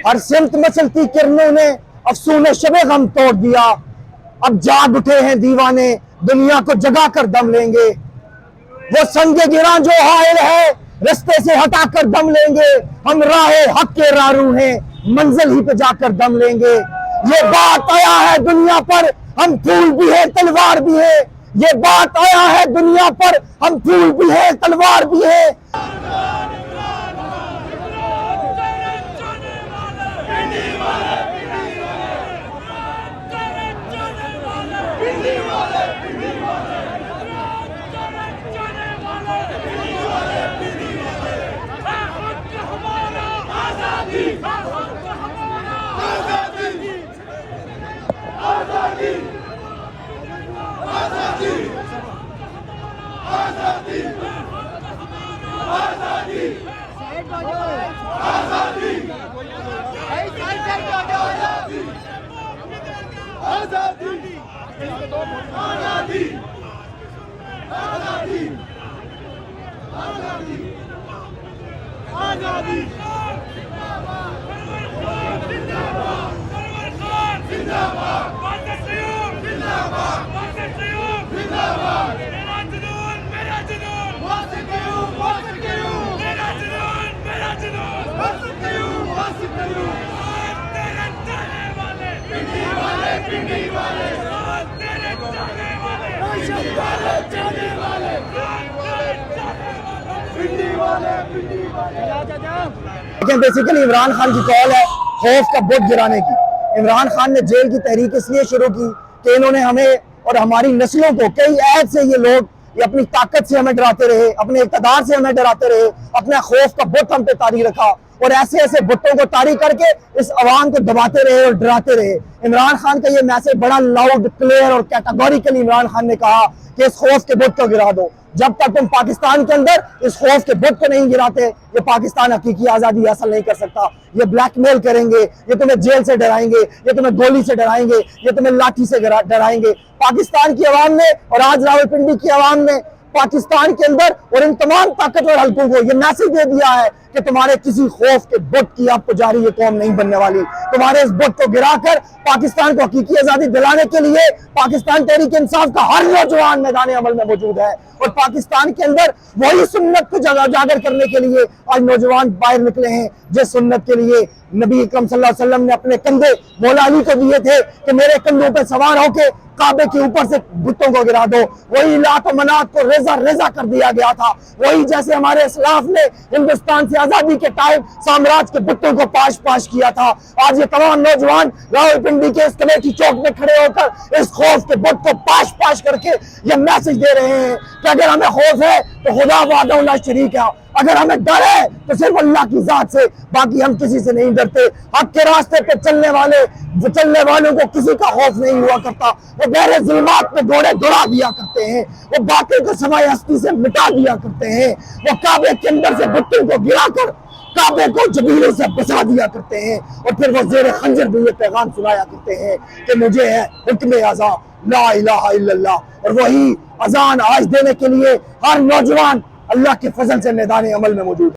हर सिमत मचलती किरणों ने अफसूने शबे गम तोड़ दिया। अब जाग उठे हैं दीवाने, दुनिया को जगा कर दम लेंगे। वो संगे गिरा जो हायल है, रास्ते से हटा कर दम लेंगे। हम राहे हक के रारू हैं, मंजिल ही पे जाकर दम लेंगे। ये बात आया है दुनिया पर, हम फूल भी है तलवार भी है। ये बात आया है दुनिया पर, हम फूल भी है तलवार भी है। लेकिन बेसिकली इमरान खान की कॉल है खौफ का बुत गिराने की। इमरान खान ने जेल की तहरीक इसलिए शुरू की कि इन्होंने हमें और हमारी नस्लों को कई ऐद से ये लोग ये अपनी ताकत से हमें डराते रहे, अपने इक़्तिदार से हमें डराते रहे, अपने खौफ का बुत हम पे तारी रखा और ऐसे ऐसे बुतों को तारी करके इस अवाम को दबाते रहे और डराते रहे। इमरान खान का ये मैसेज बड़ा लाउड, क्लियर और कैटेगोरिकली इमरान खान ने कहा कि इस खौफ के बुत को गिरा दो। जब तक तुम पाकिस्तान के अंदर इस खौफ के बुत को नहीं गिराते, ये पाकिस्तान हकीकी आजादी हासिल नहीं कर सकता। ये ब्लैकमेल करेंगे, ये तुम्हें जेल से डराएंगे, ये तुम्हें गोली से डराएंगे, ये तुम्हें लाठी से डराएंगे। पाकिस्तान की आवाम ने और आज रावलपिंडी की आवाम ने पाकिस्तान के अंदर और इन तमाम ताकतवर हल्कों को ये मैसेज दे दिया है कि तुम्हारे किसी खौफ के बुत की आप पुजारी ये कौम नहीं बनने वाली। तुम्हारे इस बुत को गिराकर पाकिस्तान को हकीकी आजादी दिलाने के लिए पाकिस्तान तहरीक इंसाफ का हर नौजवान मैदान अमल में मौजूद है और पाकिस्तान के अंदर वही सुन्नत को उजागर करने के लिए आज नौजवान बाहर निकले हैं, जिस सुन्नत के लिए नबी अकरम सल्लल्लाहु अलैहि वसल्लम ने अपने कंधे मौला अली को दिए थे कि मेरे कंधों पर सवार होके काबे के ऊपर से बुतों को गिरा दो। वही लात और मनात को रेजा रेजा कर दिया गया था। वही जैसे हमारे इस्लाफ ने हिंदुस्तान से आजादी के टाइम साम्राज्य के बुतों को पाश पाश किया था, आज ये तमाम नौजवान रावलपिंडी के इस कमेटी चौक में खड़े होकर इस खौफ के बुत को पाश पाश करके ये मैसेज दे रहे हैं कि अगर हमें खौफ है तो खुदा वादा ला शरीक है, अगर हमें डर है तो सिर्फ अल्लाह की जात से, बाकी हम किसी से नहीं डरते। हक के रास्ते पे चलने वालों को किसी का खौफ नहीं हुआ करता। वो गहरे जुल्मात में घोड़े दौड़ा दिया करते हैं, वो बातें को समाए हस्ती से मिटा दिया करते हैं, वो काबे के अंदर से बुतों को गिराकर काबे को जबीरों से बचा दिया करते हैं और फिर वो जेर खंजर भी ये पैगाम सुनाया करते हैं कि मुझे है हुक्म आज़ा ला इलाहा इल्लल्लाह। और वही अजान आज देने के लिए हर नौजवान अल्लाह के फजल से मैदान अमल में मौजूद है।